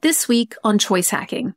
This week on Choice Hacking.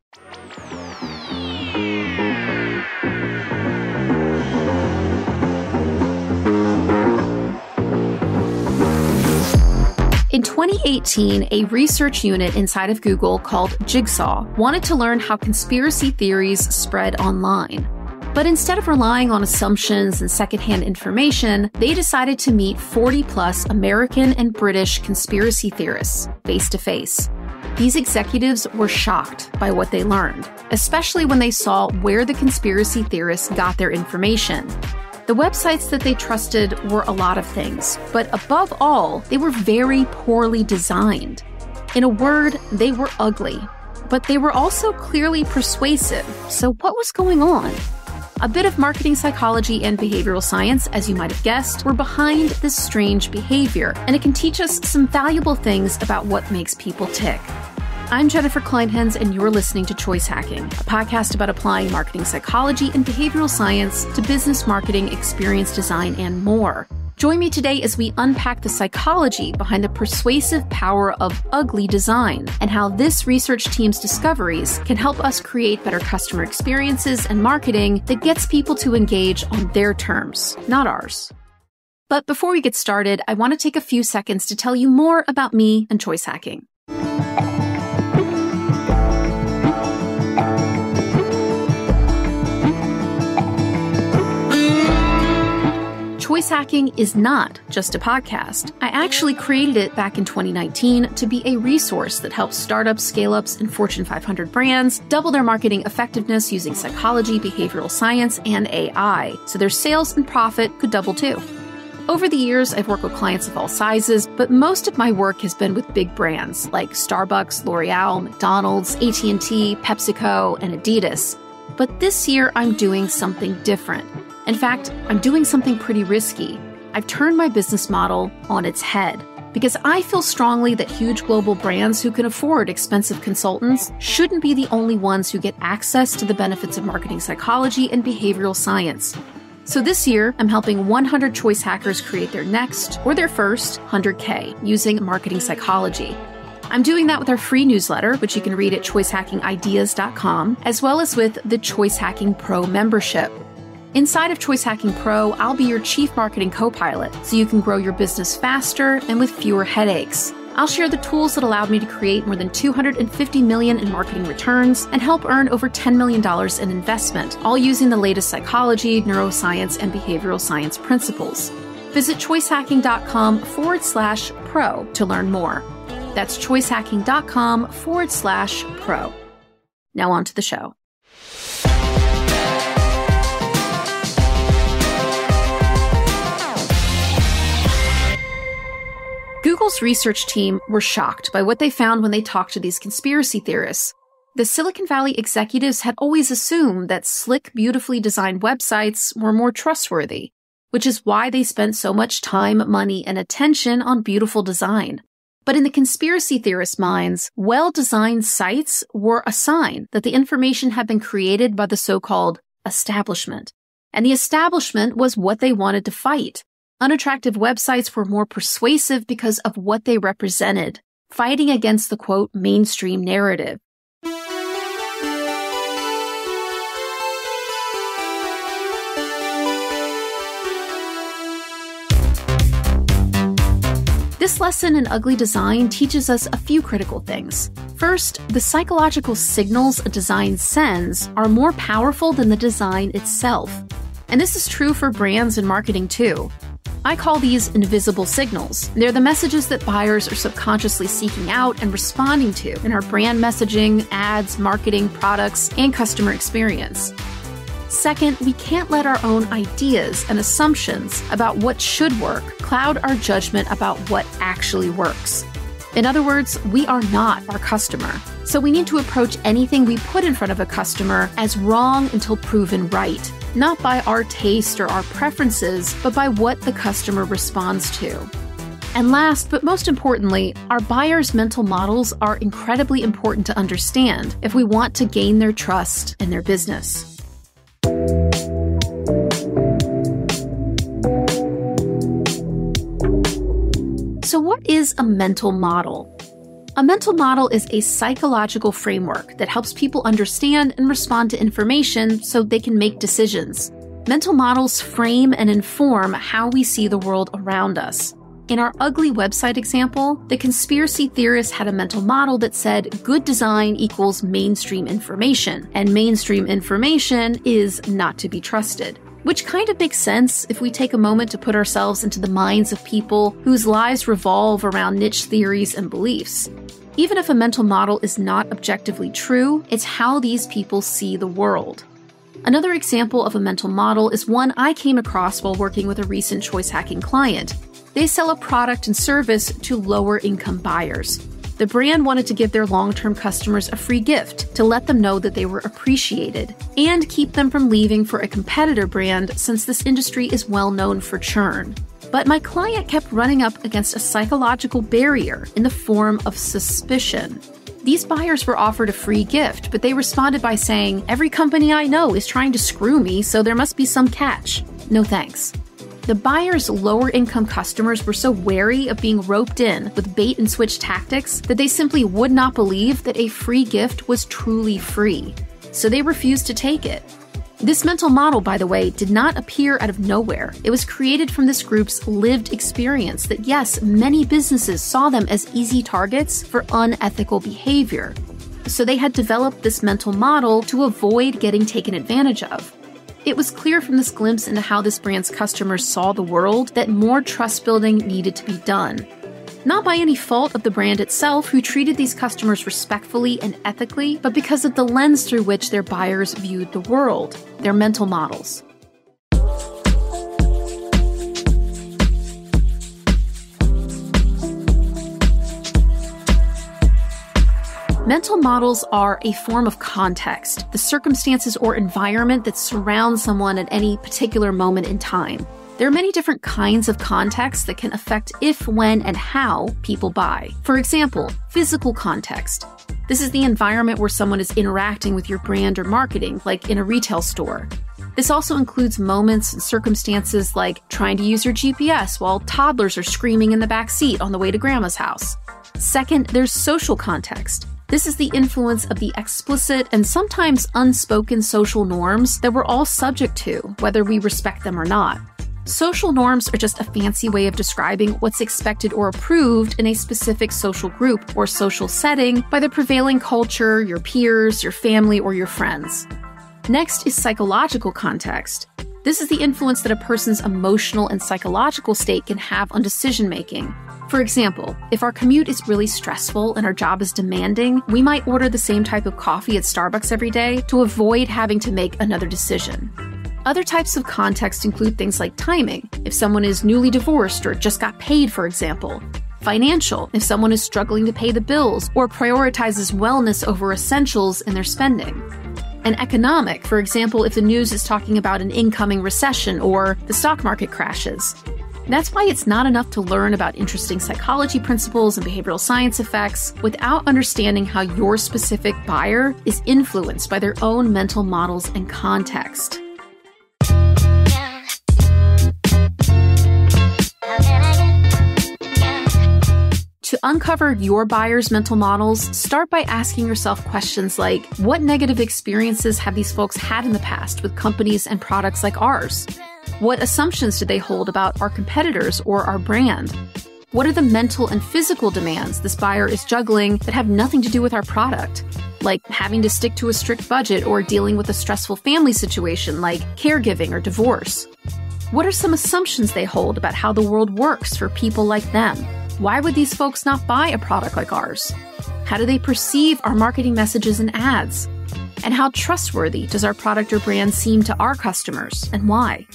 In 2018, a research unit inside of Google called Jigsaw wanted to learn how conspiracy theories spread online. But instead of relying on assumptions and secondhand information, they decided to meet 40-plus American and British conspiracy theorists face-to-face. These executives were shocked by what they learned, especially when they saw where the conspiracy theorists got their information. The websites that they trusted were a lot of things, but above all, they were very poorly designed. In a word, they were ugly, but they were also clearly persuasive. So what was going on? A bit of marketing psychology and behavioral science, as you might have guessed, were behind this strange behavior, and it can teach us some valuable things about what makes people tick. I'm Jennifer Clinehens, and you're listening to Choice Hacking, a podcast about applying marketing psychology and behavioral science to business marketing, experience design, and more. Join me today as we unpack the psychology behind the persuasive power of ugly design and how this research team's discoveries can help us create better customer experiences and marketing that gets people to engage on their terms, not ours. But before we get started, I want to take a few seconds to tell you more about me and Choice Hacking. Choice Hacking is not just a podcast. I actually created it back in 2019 to be a resource that helps startups, scale-ups, and Fortune 500 brands double their marketing effectiveness using psychology, behavioral science, and AI, so their sales and profit could double too. Over the years, I've worked with clients of all sizes, but most of my work has been with big brands like Starbucks, L'Oreal, McDonald's, AT&T, PepsiCo, and Adidas. But this year, I'm doing something different. In fact, I'm doing something pretty risky. I've turned my business model on its head because I feel strongly that huge global brands who can afford expensive consultants shouldn't be the only ones who get access to the benefits of marketing psychology and behavioral science. So this year, I'm helping 100 choice hackers create their next or their first 100K using marketing psychology. I'm doing that with our free newsletter, which you can read at choicehackingideas.com, as well as with the Choice Hacking Pro membership. Inside of Choice Hacking Pro, I'll be your Chief Marketing Copilot, so you can grow your business faster and with fewer headaches. I'll share the tools that allowed me to create more than $250 million in marketing returns and help earn over $10 million in investment, all using the latest psychology, neuroscience, and behavioral science principles. Visit choicehacking.com/pro to learn more. That's choicehacking.com/pro. Now on to the show. Google's research team were shocked by what they found when they talked to these conspiracy theorists. The Silicon Valley executives had always assumed that slick, beautifully designed websites were more trustworthy, which is why they spent so much time, money, and attention on beautiful design. But in the conspiracy theorists' minds, well-designed sites were a sign that the information had been created by the so-called establishment. And the establishment was what they wanted to fight. Unattractive websites were more persuasive because of what they represented, fighting against the, quote, mainstream narrative. This lesson in ugly design teaches us a few critical things. First, the psychological signals a design sends are more powerful than the design itself. And this is true for brands and marketing too. I call these invisible signals. They're the messages that buyers are subconsciously seeking out and responding to in our brand messaging, ads, marketing, products, and customer experience. Second, we can't let our own ideas and assumptions about what should work cloud our judgment about what actually works. In other words, we are not our customer. So we need to approach anything we put in front of a customer as wrong until proven right, not by our taste or our preferences, but by what the customer responds to. And last, but most importantly, our buyers' mental models are incredibly important to understand if we want to gain their trust in their business. So what is a mental model? A mental model is a psychological framework that helps people understand and respond to information so they can make decisions. Mental models frame and inform how we see the world around us. In our ugly website example, the conspiracy theorist had a mental model that said good design equals mainstream information, and mainstream information is not to be trusted. Which kind of makes sense if we take a moment to put ourselves into the minds of people whose lives revolve around niche theories and beliefs. Even if a mental model is not objectively true, it's how these people see the world. Another example of a mental model is one I came across while working with a recent choice hacking client. They sell a product and service to lower-income buyers. The brand wanted to give their long-term customers a free gift to let them know that they were appreciated and keep them from leaving for a competitor brand since this industry is well known for churn. But my client kept running up against a psychological barrier in the form of suspicion. These buyers were offered a free gift, but they responded by saying, "Every company I know is trying to screw me, so there must be some catch. No thanks." The buyers' lower-income customers were so wary of being roped in with bait-and-switch tactics that they simply would not believe that a free gift was truly free. So they refused to take it. This mental model, by the way, did not appear out of nowhere. It was created from this group's lived experience that, yes, many businesses saw them as easy targets for unethical behavior. So they had developed this mental model to avoid getting taken advantage of. It was clear from this glimpse into how this brand's customers saw the world that more trust building needed to be done. Not by any fault of the brand itself, who treated these customers respectfully and ethically, but because of the lens through which their buyers viewed the world, their mental models. Mental models are a form of context, the circumstances or environment that surrounds someone at any particular moment in time. There are many different kinds of context that can affect if, when, and how people buy. For example, physical context. This is the environment where someone is interacting with your brand or marketing, like in a retail store. This also includes moments and circumstances like trying to use your GPS while toddlers are screaming in the back seat on the way to grandma's house. Second, there's social context. This is the influence of the explicit and sometimes unspoken social norms that we're all subject to, whether we respect them or not. Social norms are just a fancy way of describing what's expected or approved in a specific social group or social setting by the prevailing culture, your peers, your family, or your friends. Next is psychological context. This is the influence that a person's emotional and psychological state can have on decision-making. For example, if our commute is really stressful and our job is demanding, we might order the same type of coffee at Starbucks every day to avoid having to make another decision. Other types of context include things like timing, if someone is newly divorced or just got paid, for example. Financial, if someone is struggling to pay the bills or prioritizes wellness over essentials in their spending. And economic, for example, if the news is talking about an incoming recession or the stock market crashes. That's why it's not enough to learn about interesting psychology principles and behavioral science effects without understanding how your specific buyer is influenced by their own mental models and context. To uncover your buyer's mental models, start by asking yourself questions like, what negative experiences have these folks had in the past with companies and products like ours? What assumptions do they hold about our competitors or our brand? What are the mental and physical demands this buyer is juggling that have nothing to do with our product? Like having to stick to a strict budget or dealing with a stressful family situation like caregiving or divorce. What are some assumptions they hold about how the world works for people like them? Why would these folks not buy a product like ours? How do they perceive our marketing messages and ads? And how trustworthy does our product or brand seem to our customers, and why?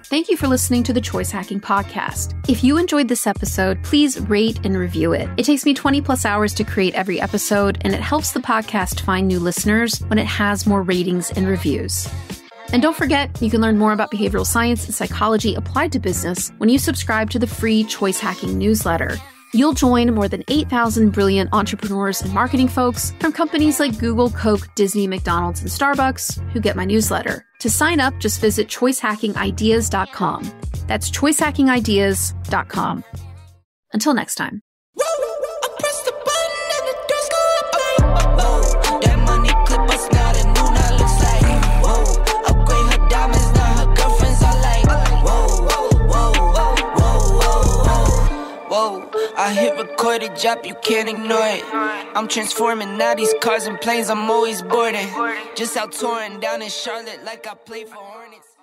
Thank you for listening to the Choice Hacking Podcast. If you enjoyed this episode, please rate and review it. It takes me 20+ hours to create every episode, and it helps the podcast find new listeners when it has more ratings and reviews. And don't forget, you can learn more about behavioral science and psychology applied to business when you subscribe to the free Choice Hacking newsletter. You'll join more than 8,000 brilliant entrepreneurs and marketing folks from companies like Google, Coke, Disney, McDonald's, and Starbucks who get my newsletter. To sign up, just visit choicehackingideas.com. That's choicehackingideas.com. Until next time. Whoa, I hit record a drop, you can't ignore it. I'm transforming now these cars and planes, I'm always boarding. Just out touring down in Charlotte like I play for Hornets.